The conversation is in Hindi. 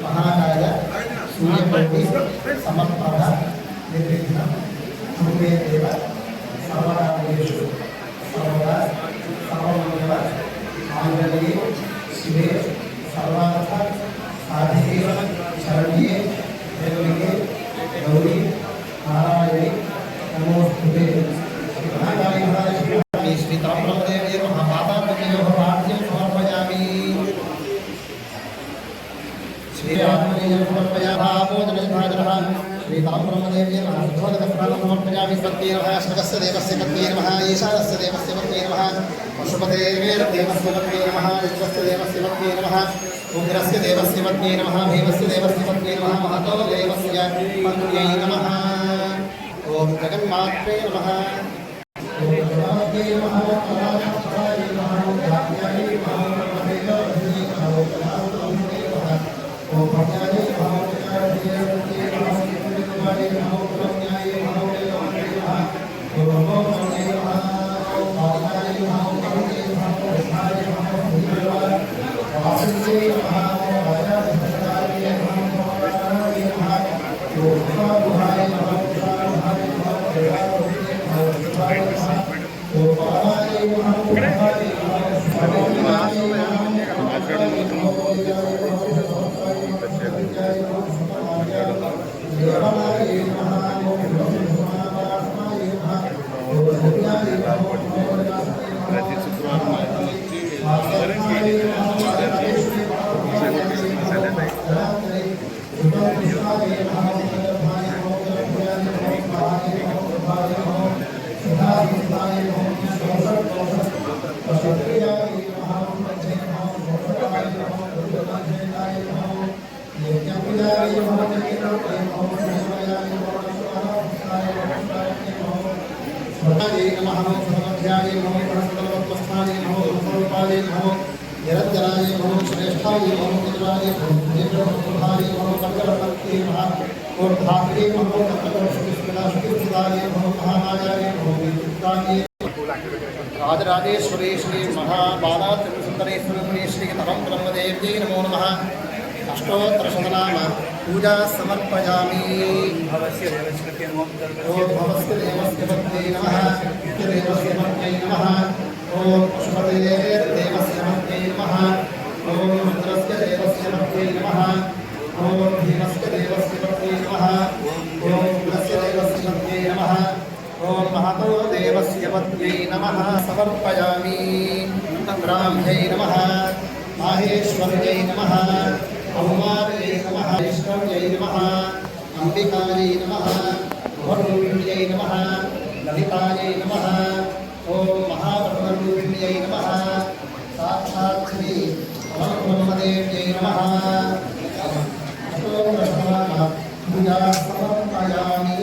महाकाय सूर्यकोटि समप्रभ निर्विघ्नं कुरुते देव सर्वकार्येषु सर्वदा सर्वमङ्गल माङ्गल्ये शिवे सर्वार्थ साधिके शरण्ये त्र्यम्बके गौरी नारायणी नमोस्तुते। महाकाय महालक्ष्मी श्री ताम्रदेवी महापादापतियोः पाद्यं समर्पयामि। श्री आत्मनेयं समर्पयामि। श्री ताम्रदेवी महाशोधकस्नानं समर्पयामि। सत्ये नमः। शतस्य देवस्य पत्न्ये नमः। ईशानस्य देवस्य पत्न्ये नमः। पशुपतेर्देवस्य पत्न्ये नमः। विश्वस्य देवस्य पत्न्ये नमः। उग्रस्य देवस्य पत्न्ये नमः। भीमस्य देवस्य पत्न्ये नमः। महतो देवस्य पत्न्यै नमः। ओम जगन्मात्रे नमः। ओम जगन्मात्रे नमः। पराशराय नमः। ध्यायाय नमः। पतेयोधि नमः। ओम भक्त्याय नमः। विचारये नमः। पुण्यकुमारे नमः। पुण्याय नमः। वेदान्ते नमः। ओम नमोऽस्ते नमः। ओम भागाय नमः। करुणे नमः। कृष्णाय नमः। भूयः वासुदेवाय नमः। राजाधिष्ठाय नमः। भगवानाय नमः। ओम गुहाय नमः। निरंजनाय नमः। श्रेष्ठाय नमः। निजराय नमः। निजप्रभाय नमः। मंगलमूर्ते नमः। ओम धात्रे नमः। तत्त्वशुद्धिस्मृताय नमः। महामायाय नमः। विचित्राय राजराजेश्वरी श्री महाबाला त्रिपुरसुंदरेश्वरी श्री ताम्रदेव्यै नमो नमः। अष्टोत्तरशतनाम पूजा समर्पयामि। भवस्य देवस्य पत्न्यै नमः। देवस्य पत्न्यै नमः। ओम पशुपतेर्देवस्य पत्न्यै नमः। ओम रुद्रस्य देवस्य पत्न्यै नमः। ओम भीमस्य देवस्य पत्न्यै नमः। ओम उग्रस्य देवस्य पत्न्यै नमः। ओम महतो देवस्य पत्न्यै नमः समर्पयामि। ब्राह्म्यै नमः। माहेश्वर्यै नमः। अवमार्यै नमः। वैष्णव्यै नमः। अंबिकायै नमः। भूर्भुव्यै नमः। ललितायै नमः। ओम महाब्रह्मरूपिण्यै नमः। साक्षात् श्री परब्रह्मदेव्यै नमः। पूजा समर्पयामि।